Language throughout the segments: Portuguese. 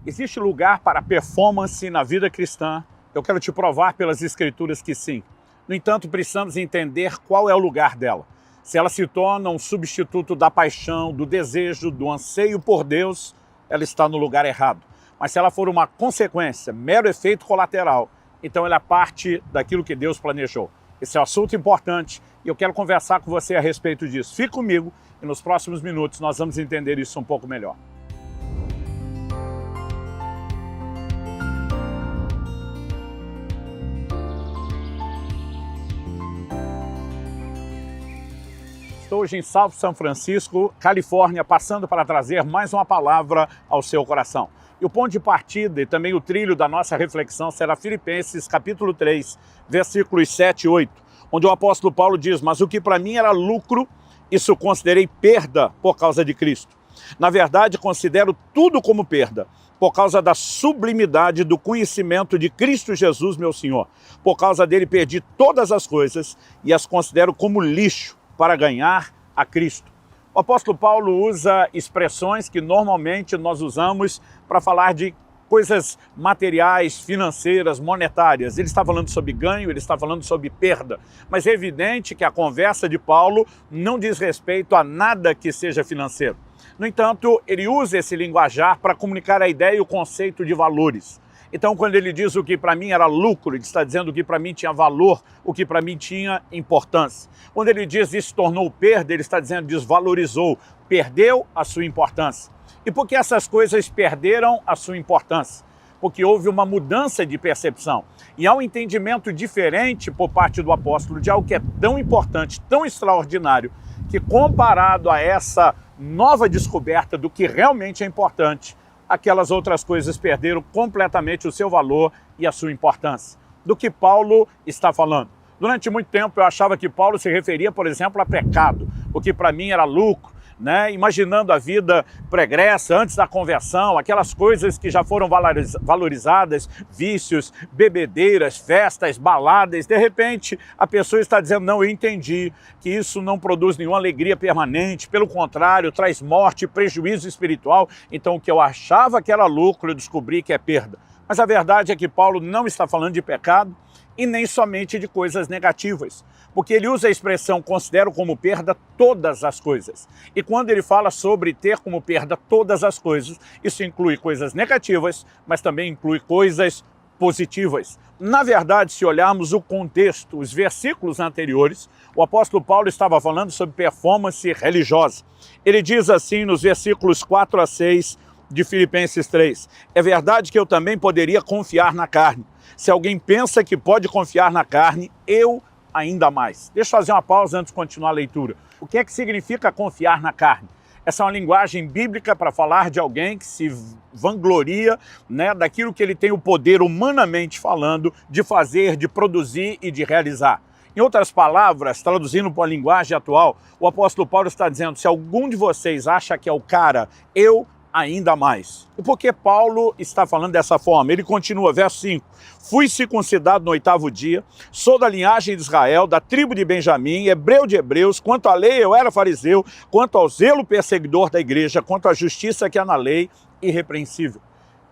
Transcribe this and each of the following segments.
Existe lugar para performance na vida cristã? Eu quero te provar pelas Escrituras que sim. No entanto, precisamos entender qual é o lugar dela. Se ela se torna um substituto da paixão, do desejo, do anseio por Deus, ela está no lugar errado. Mas se ela for uma consequência, mero efeito colateral, então ela é parte daquilo que Deus planejou. Esse é um assunto importante e eu quero conversar com você a respeito disso. Fique comigo e nos próximos minutos nós vamos entender isso um pouco melhor. Estou hoje em São Francisco, Califórnia, passando para trazer mais uma palavra ao seu coração. E o ponto de partida e também o trilho da nossa reflexão será Filipenses capítulo 3, versículos 7 e 8, onde o apóstolo Paulo diz: mas o que para mim era lucro, isso considerei perda por causa de Cristo. Na verdade, considero tudo como perda, por causa da sublimidade do conhecimento de Cristo Jesus, meu Senhor. Por causa dele perdi todas as coisas e as considero como lixo para ganhar a Cristo. O apóstolo Paulo usa expressões que normalmente nós usamos para falar de coisas materiais, financeiras, monetárias. Ele está falando sobre ganho, ele está falando sobre perda. Mas é evidente que a conversa de Paulo não diz respeito a nada que seja financeiro. No entanto, ele usa esse linguajar para comunicar a ideia e o conceito de valores. Então, quando ele diz o que para mim era lucro, ele está dizendo o que para mim tinha valor, o que para mim tinha importância. Quando ele diz isso tornou perda, ele está dizendo desvalorizou, perdeu a sua importância. E por que essas coisas perderam a sua importância? Porque houve uma mudança de percepção. E há um entendimento diferente por parte do apóstolo de algo que é tão importante, tão extraordinário, que comparado a essa nova descoberta do que realmente é importante, aquelas outras coisas perderam completamente o seu valor e a sua importância. Do que Paulo está falando? Durante muito tempo eu achava que Paulo se referia, por exemplo, a pecado, o que para mim era lucro, né? Imaginando a vida pregressa, antes da conversão, aquelas coisas que já foram valorizadas, vícios, bebedeiras, festas, baladas. De repente, a pessoa está dizendo, não, eu entendi que isso não produz nenhuma alegria permanente, pelo contrário, traz morte, prejuízo espiritual. Então, o que eu achava que era lucro, eu descobri que é perda. Mas a verdade é que Paulo não está falando de pecado e nem somente de coisas negativas, porque ele usa a expressão considero como perda todas as coisas. E quando ele fala sobre ter como perda todas as coisas, isso inclui coisas negativas, mas também inclui coisas positivas. Na verdade, se olharmos o contexto, os versículos anteriores, o apóstolo Paulo estava falando sobre performance religiosa. Ele diz assim nos versículos 4 a 6 de Filipenses 3, é verdade que eu também poderia confiar na carne. Se alguém pensa que pode confiar na carne, eu ainda mais. Deixa eu fazer uma pausa antes de continuar a leitura. O que é que significa confiar na carne? Essa é uma linguagem bíblica para falar de alguém que se vangloria, né, daquilo que ele tem o poder, humanamente falando, de fazer, de produzir e de realizar. Em outras palavras, traduzindo para a linguagem atual, o apóstolo Paulo está dizendo, se algum de vocês acha que é o cara, eu ainda mais. E por que Paulo está falando dessa forma? Ele continua, verso 5. Fui circuncidado no 8º dia, sou da linhagem de Israel, da tribo de Benjamim, hebreu de hebreus, quanto à lei eu era fariseu, quanto ao zelo perseguidor da igreja, quanto à justiça que há na lei, irrepreensível.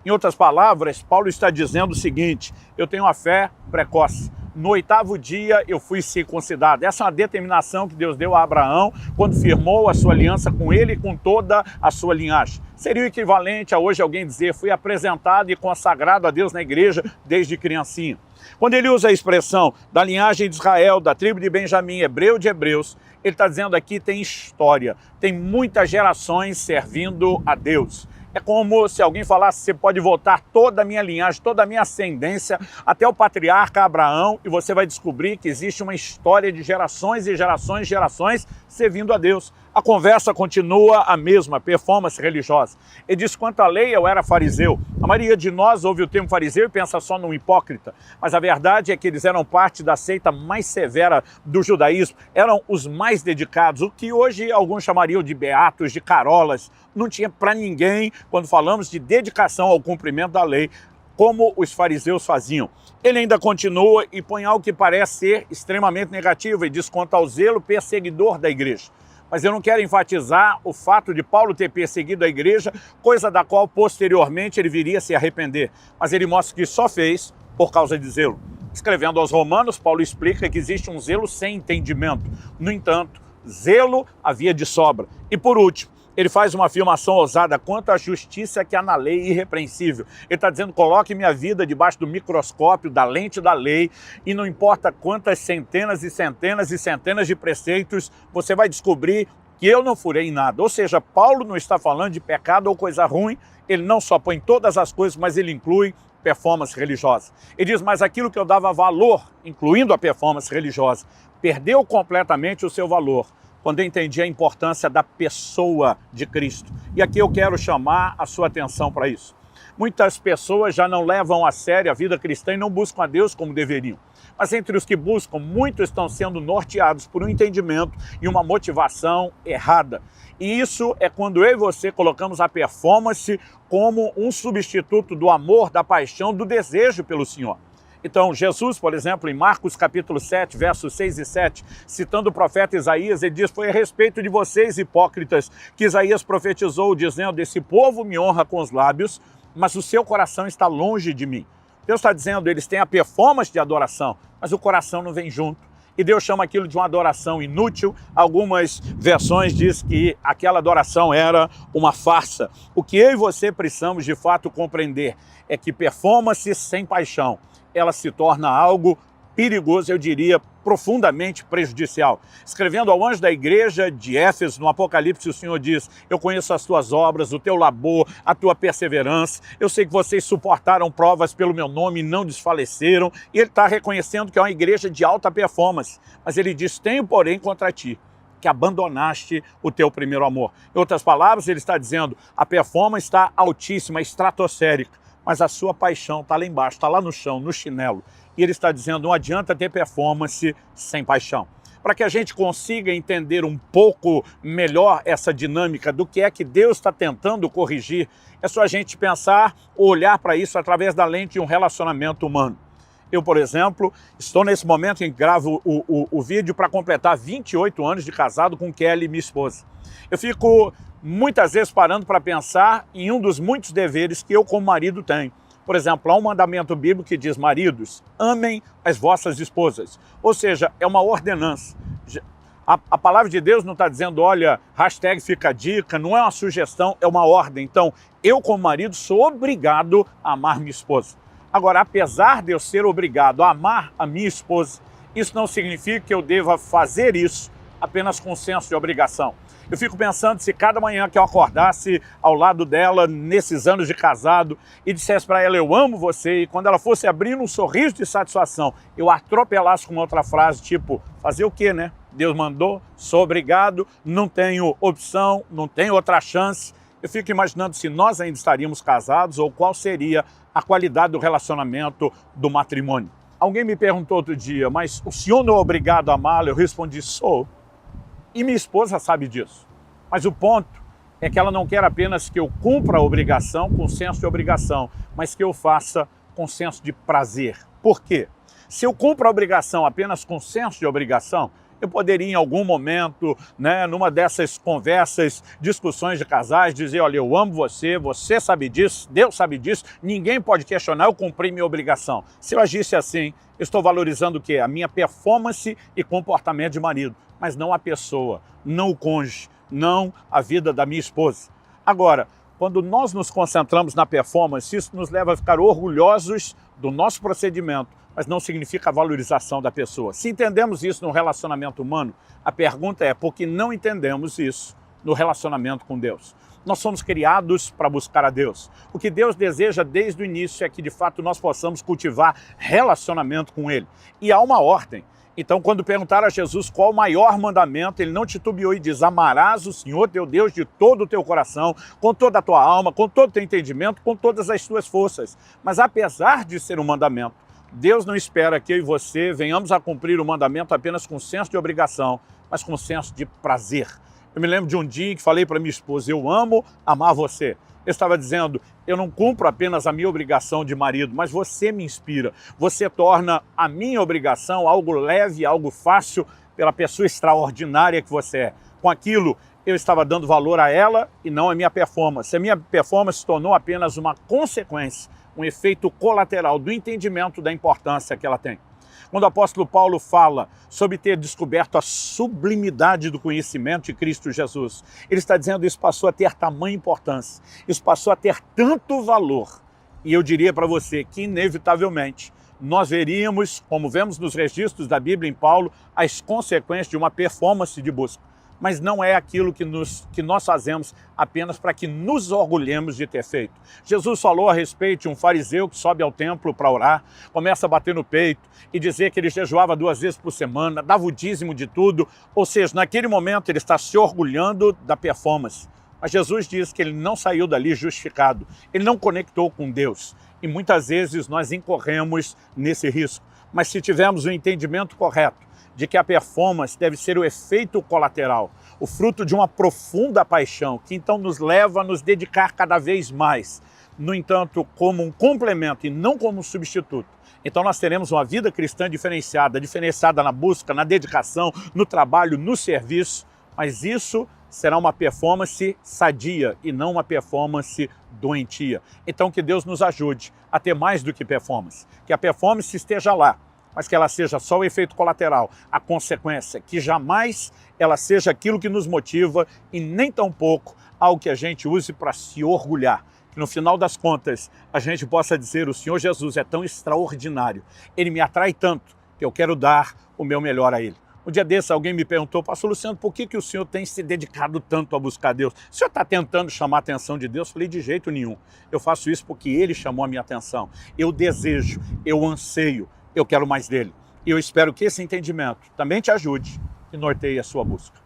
Em outras palavras, Paulo está dizendo o seguinte, eu tenho uma fé precoce. No 8º dia eu fui circuncidado. Essa é uma determinação que Deus deu a Abraão quando firmou a sua aliança com ele e com toda a sua linhagem. Seria o equivalente a hoje alguém dizer, fui apresentado e consagrado a Deus na igreja desde criancinha. Quando ele usa a expressão da linhagem de Israel, da tribo de Benjamim, hebreu de hebreus, ele está dizendo aqui tem história, tem muitas gerações servindo a Deus. É como se alguém falasse, você pode voltar toda a minha linhagem, toda a minha ascendência até o patriarca Abraão e você vai descobrir que existe uma história de gerações e gerações e gerações servindo a Deus. A conversa continua a mesma, performance religiosa. Ele diz, quanto à lei eu era fariseu. A maioria de nós ouve o termo fariseu e pensa só no hipócrita. Mas a verdade é que eles eram parte da seita mais severa do judaísmo. Eram os mais dedicados, o que hoje alguns chamariam de beatos, de carolas. Não tinha para ninguém, quando falamos de dedicação ao cumprimento da lei, como os fariseus faziam. Ele ainda continua e põe algo que parece ser extremamente negativo e diz quanto ao zelo perseguidor da igreja. Mas eu não quero enfatizar o fato de Paulo ter perseguido a igreja, coisa da qual posteriormente ele viria a se arrepender. Mas ele mostra que só fez por causa de zelo. Escrevendo aos Romanos, Paulo explica que existe um zelo sem entendimento. No entanto, zelo havia de sobra. E por último, ele faz uma afirmação ousada quanto à justiça que há na lei irrepreensível. Ele está dizendo, coloque minha vida debaixo do microscópio, da lente da lei, e não importa quantas centenas e centenas e centenas de preceitos, você vai descobrir que eu não furei em nada. Ou seja, Paulo não está falando de pecado ou coisa ruim, ele não só põe todas as coisas, mas ele inclui performance religiosa. Ele diz, mas aquilo que eu dava valor, incluindo a performance religiosa, perdeu completamente o seu valor quando eu entendi a importância da pessoa de Cristo. E aqui eu quero chamar a sua atenção para isso. Muitas pessoas já não levam a sério a vida cristã e não buscam a Deus como deveriam. Mas entre os que buscam, muitos estão sendo norteados por um entendimento e uma motivação errada. E isso é quando eu e você colocamos a performance como um substituto do amor, da paixão, do desejo pelo Senhor. Então, Jesus, por exemplo, em Marcos capítulo 7, versos 6 e 7, citando o profeta Isaías, ele diz, foi a respeito de vocês, hipócritas, que Isaías profetizou, dizendo, esse povo me honra com os lábios, mas o seu coração está longe de mim. Deus está dizendo, eles têm a performance de adoração, mas o coração não vem junto. E Deus chama aquilo de uma adoração inútil. Algumas versões dizem que aquela adoração era uma farsa. O que eu e você precisamos de fato compreender é que performance sem paixão, ela se torna algo perigoso, eu diria, profundamente prejudicial. Escrevendo ao anjo da igreja de Éfeso, no Apocalipse, o Senhor diz, eu conheço as tuas obras, o teu labor, a tua perseverança, eu sei que vocês suportaram provas pelo meu nome e não desfaleceram, e ele está reconhecendo que é uma igreja de alta performance, mas ele diz, tenho porém contra ti, que abandonaste o teu primeiro amor. Em outras palavras, ele está dizendo, a performance está altíssima, estratosférica, mas a sua paixão está lá embaixo, está lá no chão, no chinelo. E ele está dizendo, não adianta ter performance sem paixão. Para que a gente consiga entender um pouco melhor essa dinâmica do que é que Deus está tentando corrigir, é só a gente pensar, olhar para isso através da lente de um relacionamento humano. Eu, por exemplo, estou nesse momento em que gravo o vídeo para completar 28 anos de casado com Kelly, minha esposa. Eu fico muitas vezes parando para pensar em um dos muitos deveres que eu como marido tenho. Por exemplo, há um mandamento bíblico que diz, maridos, amem as vossas esposas. Ou seja, é uma ordenança. A palavra de Deus não está dizendo, olha, hashtag fica a dica, não é uma sugestão, é uma ordem. Então, eu como marido sou obrigado a amar minha esposa. Agora, apesar de eu ser obrigado a amar a minha esposa, isso não significa que eu deva fazer isso apenas com senso de obrigação. Eu fico pensando se cada manhã que eu acordasse ao lado dela, nesses anos de casado, e dissesse para ela, eu amo você, e quando ela fosse abrindo um sorriso de satisfação, eu atropelasse com outra frase, tipo, fazer o quê, né? Deus mandou, sou obrigado, não tenho opção, não tenho outra chance. Eu fico imaginando se nós ainda estaríamos casados ou qual seria a qualidade do relacionamento do matrimônio. Alguém me perguntou outro dia, mas o senhor não é obrigado a amá-la? Eu respondi, sou. E minha esposa sabe disso. Mas o ponto é que ela não quer apenas que eu cumpra a obrigação com senso de obrigação, mas que eu faça com senso de prazer. Por quê? Se eu cumpro a obrigação apenas com senso de obrigação, eu poderia em algum momento, numa dessas conversas, discussões de casais, dizer, olha, eu amo você, você sabe disso, Deus sabe disso, ninguém pode questionar, eu cumpri minha obrigação. Se eu agisse assim, eu estou valorizando o quê? A minha performance e comportamento de marido, mas não a pessoa, não o cônjuge, não a vida da minha esposa. Agora, quando nós nos concentramos na performance, isso nos leva a ficar orgulhosos do nosso procedimento, mas não significa a valorização da pessoa. Se entendemos isso no relacionamento humano, a pergunta é por que não entendemos isso no relacionamento com Deus? Nós somos criados para buscar a Deus. O que Deus deseja desde o início é que de fato nós possamos cultivar relacionamento com Ele. E há uma ordem. Então, quando perguntaram a Jesus qual o maior mandamento, ele não titubeou e diz, amarás o Senhor teu Deus de todo o teu coração, com toda a tua alma, com todo o teu entendimento, com todas as tuas forças. Mas apesar de ser um mandamento, Deus não espera que eu e você venhamos a cumprir o mandamento apenas com senso de obrigação, mas com senso de prazer. Eu me lembro de um dia que falei para minha esposa, eu amo amar você. Eu estava dizendo, eu não cumpro apenas a minha obrigação de marido, mas você me inspira. Você torna a minha obrigação algo leve, algo fácil, pela pessoa extraordinária que você é. Com aquilo, eu estava dando valor a ela e não a minha performance. A minha performance se tornou apenas uma consequência, um efeito colateral do entendimento da importância que ela tem. Quando o apóstolo Paulo fala sobre ter descoberto a sublimidade do conhecimento de Cristo Jesus, ele está dizendo que isso passou a ter tamanha importância, isso passou a ter tanto valor. E eu diria para você que, inevitavelmente, nós veríamos, como vemos nos registros da Bíblia em Paulo, as consequências de uma performance de busca. Mas não é aquilo que nós fazemos apenas para que nos orgulhemos de ter feito. Jesus falou a respeito de um fariseu que sobe ao templo para orar, começa a bater no peito e dizer que ele jejuava 2 vezes por semana, dava o dízimo de tudo, ou seja, naquele momento ele está se orgulhando da performance. Mas Jesus diz que ele não saiu dali justificado, ele não conectou com Deus. E muitas vezes nós incorremos nesse risco. Mas se tivermos o entendimento correto de que a performance deve ser o efeito colateral, o fruto de uma profunda paixão, que então nos leva a nos dedicar cada vez mais, no entanto, como um complemento e não como um substituto. Então nós teremos uma vida cristã diferenciada na busca, na dedicação, no trabalho, no serviço, mas isso será uma performance sadia e não uma performance doentia. Então que Deus nos ajude a ter mais do que performance, que a performance esteja lá, mas que ela seja só o efeito colateral, a consequência, que jamais ela seja aquilo que nos motiva e nem tampouco algo que a gente use para se orgulhar. Que no final das contas a gente possa dizer: o Senhor Jesus é tão extraordinário, Ele me atrai tanto que eu quero dar o meu melhor a Ele. Um dia desse alguém me perguntou: pastor Luciano, por que o senhor tem se dedicado tanto a buscar Deus? O senhor está tentando chamar a atenção de Deus? Eu falei: de jeito nenhum. Eu faço isso porque Ele chamou a minha atenção. Eu desejo, eu anseio, eu quero mais dele. E eu espero que esse entendimento também te ajude e norteie a sua busca.